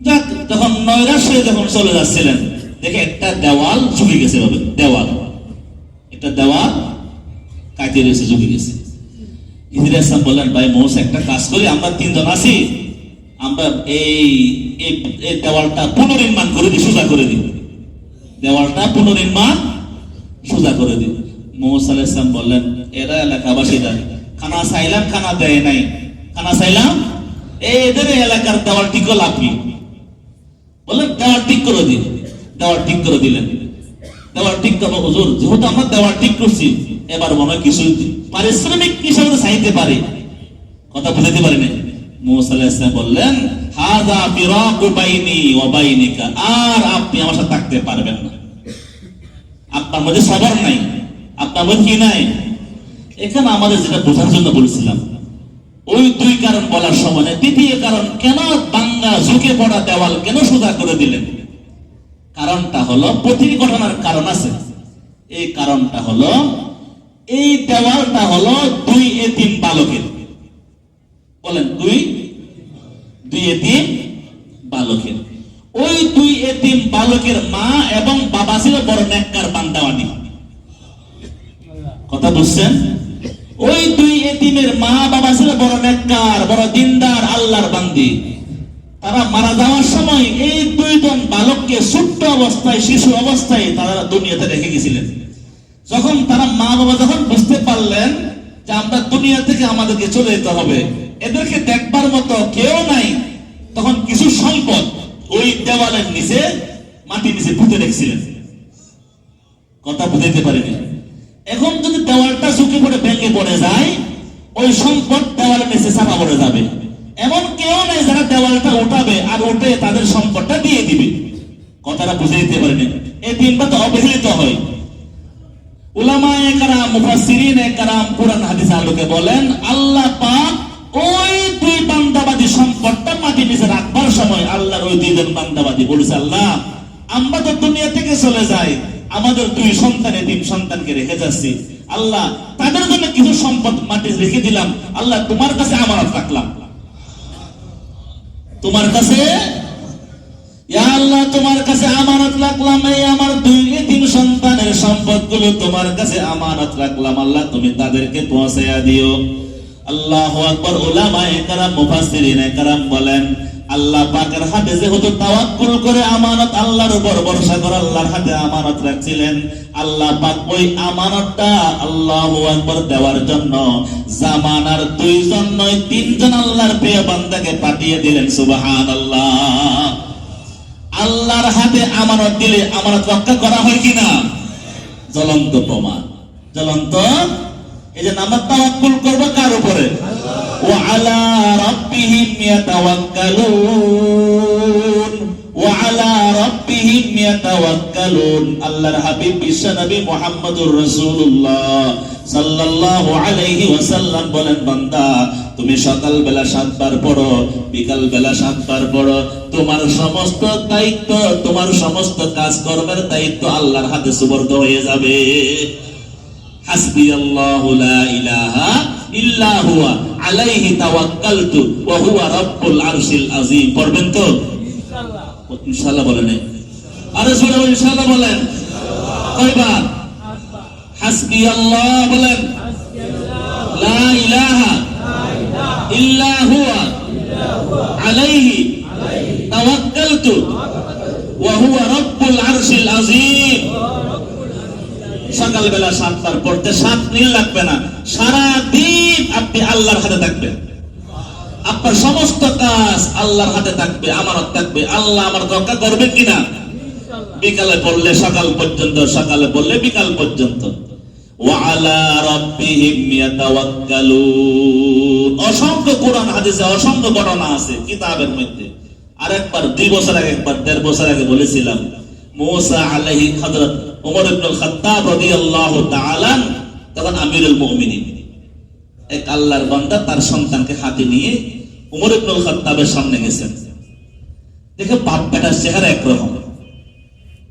যাক, যখন নৈরাশ হয়ে যখন চলে যাচ্ছিলেন, দেখে একটা দেওয়াল ঝুঁকে গেছে, দেওয়াল, একটা দেওয়াল কাটিয়ে রয়েছে, ঝুঁকে গেছে। ইদ্রিস ইসলাম বললেন, ভাই মৌসা একটা কাজ করি, আমরা তিনজন আছি, আমরা এই দেওয়ালটা পুনর্নির্মাণ করে দিই, সোজা করে দিই, দেওয়ালটা পুনর্নির্মাণ সোজা করে দিই। মৌসা আলাইহিস সালাম বললেন, এরা এলাকাবাসীরা খানা চাইলাম, খানা দেয় নাই, খানা চাইলাম, এদের এলাকার দেওয়াল ঠিক করে লাভ কি? বললেন দেওয়াল ঠিক করে দিন। দেওয়াল ঠিক করে দিলেন। দেওয়াল ঠিক করবো হুজুর, যেহেতু আমরা দেওয়াল ঠিক করছি, এবার মনে হয় কিছু পারিশ্রমিক হিসাবে চাইতে পারি, কথা বুঝাতে পারি না। মুসা আলাইহিস সালাম বললেন, হাযা ফিরাকু বাইনি ওয়া বাইনিকা, আর আপনি আমার সাথে থাকতে পারবেন না, আপনার মধ্যে সবর নাই, আপনার মধ্যে কি নাই। এখানে আমাদের যেটা বোঝার জন্য বলেছিলাম, ওই দুই কারণ বলার সময়, তৃতীয় কারণ, কেন বাঙ্গা ঝুঁকে পড়া দেওয়াল কেন সোজা করে দিলেন? কারণটা হলো, প্রতিটি ঘটনার কারণ আছে। এই কারণটা হলো, এই দেওয়ালটা হলো দুই এতিম বালকের, বলেন দুই এতিম বালকের। ওই দুই এতিম বালকের মা এবং বাবা ছিল বড় নেককার বান্দাওয়ানি, কথা বুঝছেন? ওই দুই এতিমের মা বাবা ছিল বড় নেককার, বড় দিনদার, আল্লাহর বান্দি। তারা মারা যাওয়ার সময় এই দুইজন বালককে ছোট্ট অবস্থায়, শিশু অবস্থায় তারা দুনিয়াতে রেখে গেছিলেন। যখন তারা মা বাবা যখন বুঝতে পারলেন যে আমরা দুনিয়া থেকে আমাদেরকে চলে যেতে হবে, এদেরকে দেখবার মতো কেউ নাই, তখন কিছু সম্পদ ওই দেওয়ালের নিচে, মাটির নিচে পুঁতে রেখেছিলেন, কথা বুঝাইতে পারিনি। এখন যদি দেওয়ালটা ঝুঁকে পড়ে ভেঙে পড়ে যায়, ওই সম্পদ দেওয়ালের নিচে চাপা পড়ে যাবে। এমন কেউ নেই যারা দেওয়ালটা উঠাবে আর উঠে তাদের সম্পদটা দিয়ে দিবে, কথাটা বুঝে দিতে পারেনি। এই তিনটা তো অবহেলিত হয়। উলামায়ে কেরাম, মুফাসসিরিনে কেরাম কুরআন হাদিস আলোকে বলেন, আল্লাহ পাক ওই দুই বান্দাবাদী সম্পদটা মাটির নিচে রাখবার সময় আল্লাহর ওই দুইজন বান্দাবাদী বলেছে, আল্লাহ আমরা তো দুনিয়া থেকে চলে যাই, আমাদের দুই সন্তান, তিন সন্তানকে রেখে যাচ্ছি, আল্লাহ তাদের জন্য কিছু সম্পদ মাটি রেখে দিলাম, আল্লাহ তোমার কাছে আমানত রাখলাম, তোমার কাছে, ইয়া আল্লাহ তোমার কাছে আমানত রাখলাম, এই আমার দুই তিন সন্তানের সম্পদগুলো তোমার কাছে আমানত রাখলাম, আল্লাহ তুমি তাদেরকে পৌঁছায়া দিও। আল্লাহু আকবার। উলামায়ে কেরাম, মুফাসসিরিনে কেরাম বলেন, আল্লাহ পাকের হাতে যেহেতু তাওয়াক্কুল করে আমানত, আল্লাহর উপর ভরসা করে আল্লাহর হাতে আমানত রাখছিলেন, আল্লাহ পাক ওই আমানতটা আল্লাহু আকবার দেওয়ার জন্য জামানার দুইজন নয়, তিনজন আল্লাহর প্রিয় বান্দাকে পাঠিয়ে দিলেন। সুবহানাল্লাহ। আল্লাহর হাতে আমানত দিলে আমানত রক্ষা করা হয় কিনা? জ্বলন্ত প্রমাণ, জ্বলন্ত। এই যে আমরা তাওয়াক্কুল করব কার উপরে? ওয়া আলা রাব্বিহিম ইয়াতাওয়াক্কালুন, ওয়া আলা রাব্বিহিম ইয়াতাওয়াক্কালুন। আল্লাহর হাবিব বিশ্ব নবী মুহাম্মদুর রাসূলুল্লাহ সাল্লাল্লাহু আলাইহি ওয়াসাল্লাম বলেন, বান্দা তুমি সকাল বেলা 7 বার পড়ো, বিকাল বেলা 7 বার পড়ো, তোমার সমস্ত দায়িত্ব, তোমার সমস্ত কাজকর্মের দায়িত্ব আল্লাহর হাতে সুপর্দ হয়ে যাবে। হাসবিয়াল্লাহু লা ইলাহা ইল্লা হুয়া আলাইহি তাওয়াক্কালতু ওয়া হুয়া রাব্বুল আরশিল আযীম। পড়বেন তো ইনশাআল্লাহ? ইনশাআল্লাহ বলেন, আরে জোরে ইনশাআল্লাহ বলেন। কয়বার? হাসবিয়াল্লাহ বলেন, লা ইলাহা ইল্লা হুয়া আলাইহি তাওয়াক্কালতু ওয়া হুয়া রাব্বুল আরশিল আযীম। সকালবেলা 7 বার পড়তে 7 দিন লাগবে না, সারা দিন আপনি আল্লাহর হাতে থাকবেন, আপনার সমস্ত কাজ আল্লাহর হাতে থাকবে, আমানত থাকবে। আল্লাহ আমার রক্ষা করবেন কিনা? বিকালে পড়লে সকাল পর্যন্ত, সকালে পড়লে বিকাল পর্যন্ত। ওয়া আলা রাব্বিহিম ইয়াতাওয়াক্কালুন। অসংখ্য কোরআন হাদিসে অসংখ্য ঘটনা আছে কিতাবের মধ্যে। আরেকবার 2 বছর আগে, একবার 1.5 বছর আগে বলেছিলাম, মুসা আলাইহি হযরত ওমর ইবনে খাত্তাব রাদিয়াল্লাহু তাআলা তখন আমিরুল মুমিনিন, এক আল্লাহর বান্দা তার সন্তানকে হাতে নিয়ে উমর ইবনুল খাত্তাবের সামনে গেছেন। দেখে বাপ বেটার চেহারা একরকম,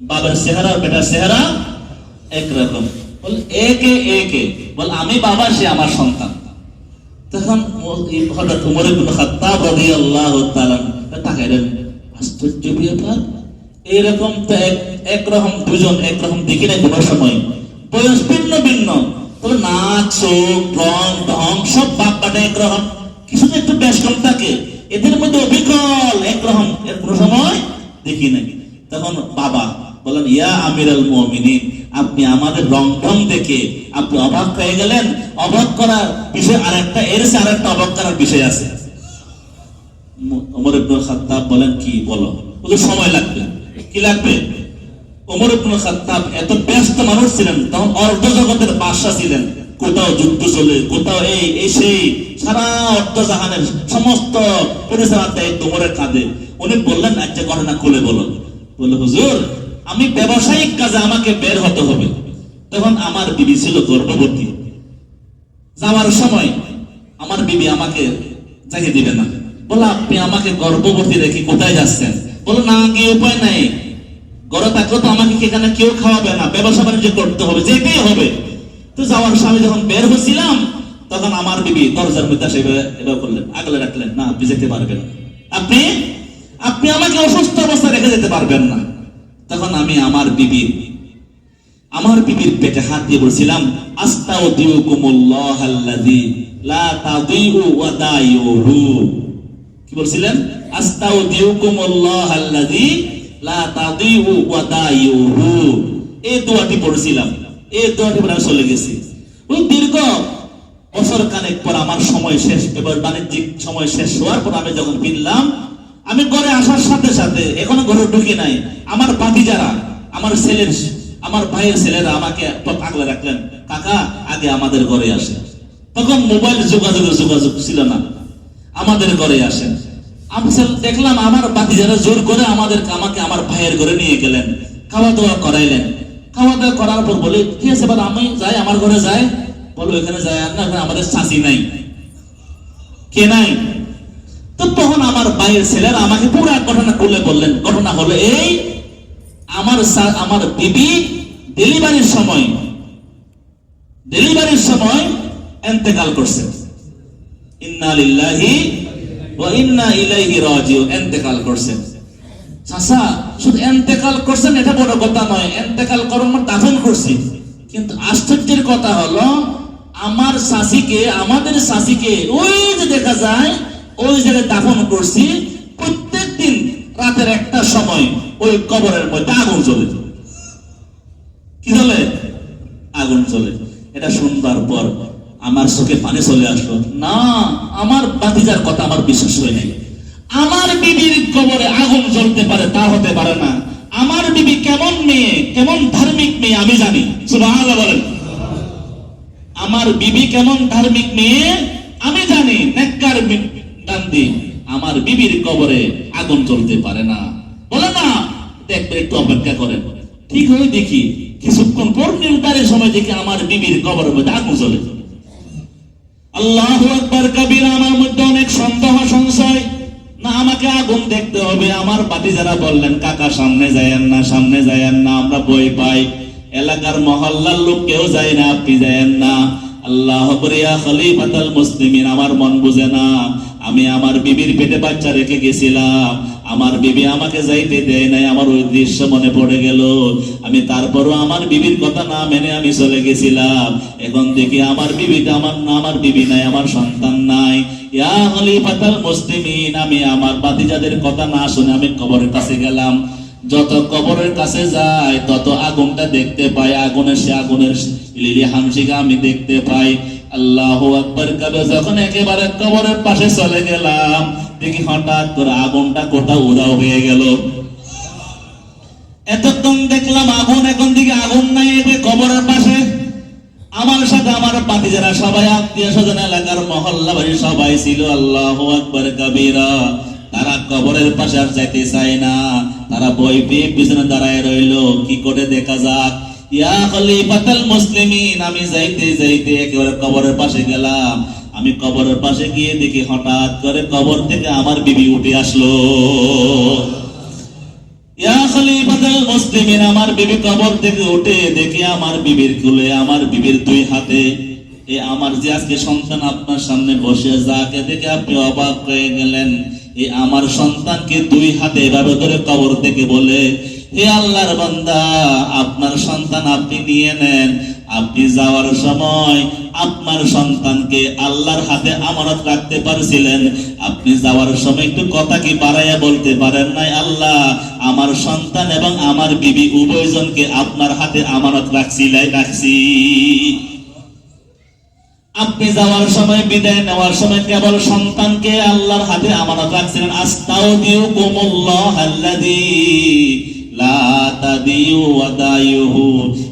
বাবার চেহারা আর বেটার চেহারা একরকম। বল একে একে বল আমি বাবা, সে আমার সন্তান। তখন হঠাৎ উমর ইবনুল খাত্তাব রাদিয়াল্লাহু তাআলা তাকাইলেন, আশ্চর্য ব্যাপার, এরকম তো একরকম দুজন একরকম দেখি না কোনো সময়, বয়স ভিন্ন ভিন্ন, তবে নাক চোখ রং ঢং সব বাপ বেটা একরকম, কিছু তো একটু বেশ কম থাকে, এদের মধ্যে অবিকল একরকম এর কোনো সময় দেখি নাই। তখন বাবা বলেন, ইয়া আমিরুল মুমিনিন, আপনি আমাদের রং ঢং দেখে আপনি অবাক হয়ে গেলেন। অবাক করার বিষয় আরেকটা, এর চেয়ে আরেকটা অবাক করার বিষয় আছে। ওমর ইবনুল খাত্তাব বলেন, কি বলো? ওদের সময় লাগবে। কি লাগবে? ওমর ইবনুল খাত্তাব এত ব্যস্ত মানুষ ছিলেন, তখন অর্ধ জগতের বাদশা ছিলেন, কোথাও যুদ্ধ চলে, কোথাও এই সেই, সারা অর্ধ জাহানের সমস্ত পরিচালনার দায়িত্ব ওমরের কাঁধে। উনি বললেন, আচ্ছা ঘটনা খুলে বলো। বলল, হুজুর আমি ব্যবসায়িক কাজে আমাকে বের হতে হবে। তখন আমার বিবি ছিল গর্ভবতী। যাওয়ার সময় আমার বিবি আমাকে যাইতে দিবে না। বলে, আপনি আমাকে গর্ভবতী রেখে কোথায় যাচ্ছেন? বলো, না গিয়ে উপায় নাই, ঘরে থাকলে তো আমাকে এখানে কেউ খাওয়াবে না, ব্যবসা বাণিজ্য করতে হবে, যেতেই হবে। তো যাওয়ার সময় যখন বের হচ্ছিলাম, তখন আমার বিবি দরজার মধ্যে এবার করলেন, আগলে রাখলেন, না আপনি যেতে পারবেন না, আপনি আপনি আমাকে অসুস্থ অবস্থা রেখে যেতে পারবেন না। তখন আমি আমার বিবির পেটে হাত দিয়ে বলছিলাম, আস্তাউদিউকুমুল্লাহ আল্লাযী লা তাযীউ ওয়াদায়ুহু। কি বলছিলেন? আস্তাউদিউকুমুল্লাহ আল্লাযী লা তাযীউ ওয়াদায়ুহু। এই দোয়াটি পড়ছিলাম, এই দোয়াটি পড়ে আমি চলে গেছি। ওই দীর্ঘ বছর কানেক পর আমার সময় শেষ, এবার বাণিজ্যিক সময় শেষ হওয়ার পর আমি যখন ফিরলাম, আমি ঘরে আসার সাথে সাথে, এখনো ঘরে ঢুকি নাই, আমার ভাতিজারা, আমার ভাইয়ের ছেলেরা আমাকে আগলে রাখলেন, কাকা আগে আমাদের ঘরে আসেন। তখন মোবাইল যোগাযোগ ছিল না, আমাদের ঘরে আসেন। আমি দেখলাম আমার ভাতিজারা জোর করে আমাকে আমার ভাইয়ের ঘরে নিয়ে গেলেন, খাওয়া দাওয়া করাইলেন। খাওয়া দাওয়া করার পর বলে, ঠিক আছে এবার আমি যাই, আমার ঘরে যাই। বলো, এখানে যায় আর না, এখানে আমাদের চাচি নাই, কে নাই? তো তখন আমার ভাইয়ের ছেলেরা আমাকে পুরো ঘটনা খুলে বললেন। ঘটনা হলো এই, আমার বিবি ডেলিভারির সময় ইন্তেকাল করছেন। ইন্না লিল্লাহি ওয়া ইন্না ইলাইহি রাজিউন। ইন্তেকাল করছেন। চাচা শুধু ইন্তেকাল করছেন এটা বড় কথা নয়, ইন্তেকাল করার পর দাফন করছি। কিন্তু আশ্চর্যের কথা হলো, আমাদের চাচিকে ওই যে দেখা যায়, ওই জায়গায় দাফন করছি। প্রত্যেক দিন রাতের একটা সময় ওই কবরের মধ্যে আগুন জ্বলে। কি জ্বলে? আগুন জ্বলে। এটা শুনবার পর আমার চোখে পানি চলে আসলো। না, আমার ভাতিজার কথা আমার বিশ্বাস হয় নাই। আমার বিবির কবরে আগুন জ্বলতে পারে, তা হতে পারে না। আমার বিবি কেমন মেয়ে, কেমন ধার্মিক মেয়ে আমি জানি। সুবহানাল্লাহ বলেন। আমার বিবি কেমন ধার্মিক মেয়ে আমি জানি, নেককার বান্দি। আমার বিবির কবরে আগুন জ্বলতে পারে না। বলে না, দেখবেন একটু অপেক্ষা করেন। ঠিক হয়ে দেখি কিছুক্ষণ পর নির্ধারিত সময় দেখি আমার বিবির কবরের মধ্যে আগুন জ্বলে। আল্লাহু আকবার কবীরা। আমার মধ্যে অনেক সন্দেহ সংশয়, না আমাকে আগুন দেখতে হবে। আমার ভাতিজারা বললেন, কাকা সামনে যায়েন না, আমরা ভয় পাই, এলাকার মহল্লার লোক কেউ যায় না, আপনি যায়েন না। আল্লাহ করিয়া খলিফাতুল মুসলিমিন। আমার মন বুঝে না, আমি আমার বিবির পেটে বাচ্চা রেখে গেছিলাম, আমার বিবি আমাকে যাইতে দেয় নাই। আমার ওই দৃশ্য মনে পড়ে গেল। আমি তারপরও আমার বিবির কথা না মেনে আমি চলে গেছিলাম। এখন দেখি আমার বিবি নাই, আমার সন্তান নাই। ইয়া খলিফাতুল মুসলিমিন, আমি আমার ভাতিজাদের কথা না শুনে আমি কবরের কাছে গেলাম। যত কবরের কাছে যায় তত আগুনটা দেখতে পাই, আগুনের লিলি হামশিকা আমি দেখতে পাই। আল্লাহু আকবার কবে যখন একেবারে কবরের পাশে চলে গেলাম, দেখি হঠাৎ করে আগুনটা কোথাও উধাও হয়ে গেল। এতক্ষণ দেখলাম আগুন, এখন দিকে আগুন নাই, কবরের পাশে। আমার সাথে আমার ভাতিজারা সবাই, আত্মীয় স্বজন, এলাকার মহল্লা বাড়ি সবাই ছিল। আল্লাহু আকবার কবীরা। তারা কবরের পাশে আর যাইতে চায় না, তারা ভয় পেয়ে পিছনে দাঁড়ায় রইল, কি করে দেখা যাক। ইয়া খলিফাতুল মুসলিমিন, আমি যাইতে একেবারে কবরের পাশে গেলাম। আমি কবরের পাশে গিয়ে দেখি হঠাৎ করে কবর থেকে আমার বিবি উঠে আসলো। ইয়া খলিফাতুল মুসলিমিন, আমার বিবি কবর থেকে উঠে দেখি আমার বিবির কোলে, আমার বিবির দুই হাতে আমার যে আজকে সন্তান আপনার সামনে বসে, যাকে দেখে আপনি অবাক হয়ে গেলেন, আমার সন্তানকে দুই হাতে এভাবে ধরে কবর থেকে বলে, হে আল্লাহর বান্দা, আপনার সন্তান আপনি নিয়ে নেন। আপনি যাওয়ার সময় আপনার সন্তানকে আল্লাহর হাতে আমানত রাখতে পারছিলেন, আপনি যাওয়ার সময় একটু কথা কি বাড়াইয়া বলতে পারেন নাই, আল্লাহ আমার সন্তান এবং আমার বিবি উভয়জনকে আপনার হাতে আমানত রাখছি। আপনি যাওয়ার সময়, বিদায় নেওয়ার সময় কেবল সন্তানকে আল্লাহর হাতে আমানত রাখছিলেন। আস্তাউদিউকুমুল্লাহ আল্লাযী লা তাদিউ ওয়াদায়ুহু,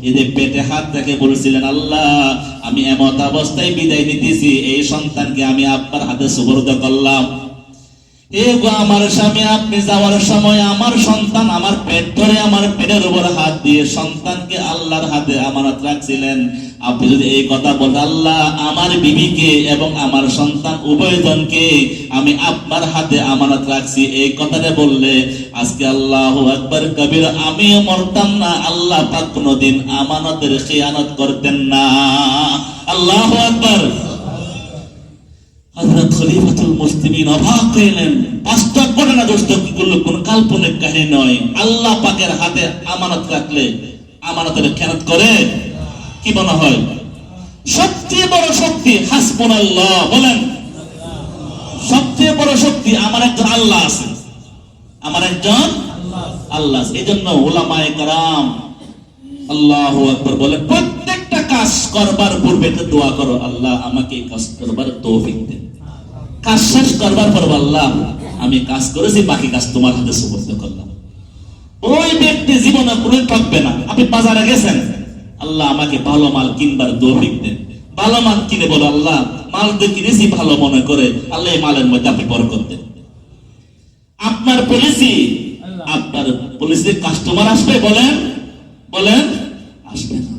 এদের পেটে হাত রেখে বলেছিলেন, আল্লাহ আমি এমত অবস্থায় বিদায় নিতেছি, এই সন্তানকে আমি আপনার হাতে সুপর্দ করলাম। এ গো আমার স্বামী, আপনি যাওয়ার সময় আমার সন্তান আমার পেট ধরে আমার পেটের উপর হাত দিয়ে সন্তানকে আল্লাহর হাতে আমানত রাখছিলেন। আপনি যদি এই কথা বলেন, আল্লাহ আমার বিবিকে এবং আমার সন্তান উভয়জনকে আমি আপনার হাতে আমানত রাখছি, এই কথাটা বললে আজকে আল্লাহু আকবার কবীর আমিও মরতাম না, আল্লাহ পাক কোনদিন আমানতের খিয়ানত করতেন না। আল্লাহু আকবার। হযরত খলিফাতুল মুসলিমিন অবাক হলেন। বাস্তব ঘটনা দোস্ত, কি করলো, কোন কাল্পনিক কাহিনী নয়। আল্লাহ পাকের হাতে আমানত রাখলে আমানতের খেয়ানত করে, কি মনে হয়? সবচেয়ে বড় শক্তি হাসবুনাল্লাহ, বলেন সবচেয়ে বড় শক্তি আমার একজন আল্লাহ আছে, আমার একজন আল্লাহ আছে। এই জন্য উলামায়ে কেরাম আল্লাহু আকবার বলে, প্রত্যেকটা কাজ করবার পূর্বে দোয়া করো, আল্লাহ আমাকে এই কাজ করবার তৌফিক দেন। কাজ শেষ করবার পর আল্লাহ আমি কাজ করেছি, বাকি কাজ তোমার হাতে সুপর্দ করলাম। ওই ব্যক্তি জীবনে কোনো ঠকবে না। আপনি বাজারে গেছেন, আল্লাহ আমাকে ভালো মাল কিনবার তৌফিক দেন। ভালো মাল কিনে বলো, আল্লাহ মাল তো কিনেছি ভালো মনে করে, আল্লাহ এই মালের মধ্যে আপনি বরকত দেন। আপনার পলিসি, আপনার পলিসির কাস্টমার আসবে, বলেন বলেন আসবে না।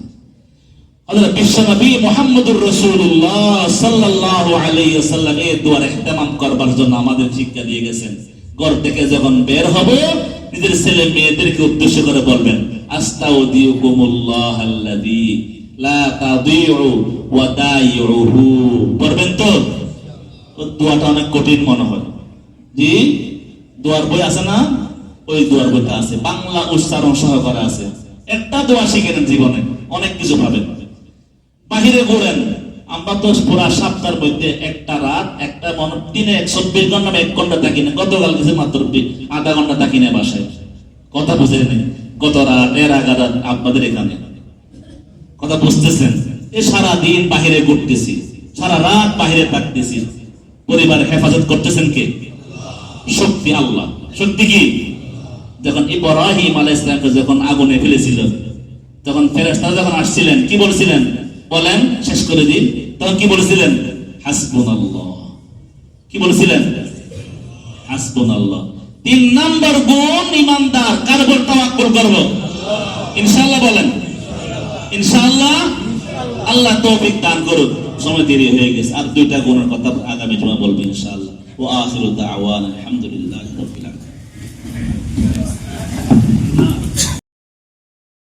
হযরত বিশ্বনবী মুহাম্মদুর রাসূলুল্লাহ সাল্লাল্লাহু আলাইহি ওয়াসাল্লাম এই দোয়ার ইহতিমাম করবার জন্য আমাদের শিক্ষা দিয়ে গেছেন। ঘর থেকে যখন বের হব, নিজের ছেলে মেয়েদেরকে উদ্দেশ্য করে বলবেন, আস্তাউদিউকুমুল্লাহ আল্লাযী লা তাদিউ ওয়াদায়ুহু। পড়বেন তো? দোয়াটা অনেক কঠিন মনে হয়। জি, দোয়ার বই আছে না? ওই দোয়ার বইটা আছে, বাংলা উচ্চারণ সহকারে আছে। একটা দোয়া শিখে নেন, জীবনে অনেক কিছু পাবেন। বাহিরে ঘুরেন, আমরা তো পুরা সপ্তাহের মধ্যে একটা রাত, একটা দিনে 24 ঘন্টা 1 ঘন্টা থাকি না। গতকাল কিছু মাত্র আধা ঘন্টা থাকি না বাসায়। কথা বুঝে নেই, গত রাত এর আগা রাত আপনাদের এখানে, কথা বুঝতেছেন? এই সারাদিন বাহিরে ঘুরতেছি, সারা রাত বাহিরে থাকতেছি, পরিবারের হেফাজত করতেছেন কে? শক্তি আল্লাহ। শক্তি কি? যখন ইব্রাহিম আলাইহিস সালামকে যখন আগুনে ফেলেছিল, তখন ফেরেশতারা যখন আসছিলেন, কি বলছিলেন বলেন, শেষ করে দিন। তখন কি বলছিলেন? হাসবুনাল্লাহ। কি বলছিলেন? হাসবুনাল্লাহ। 3 নাম্বার গুণ ইমানদার কার উপর তাওয়াক্কুল করব? ইনশাআল্লাহ বলেন, ইনশাআল্লাহ। আল্লাহ তৌফিক দান করুন। সময় দেরি হয়ে গেছে, আর 2টা গুণের কথা আগামী জুমা বলবো ইনশাআল্লাহ। ওয়া আখিরু দাওয়ানা আলহামদুলিল্লাহি রাব্বিল আলামিন।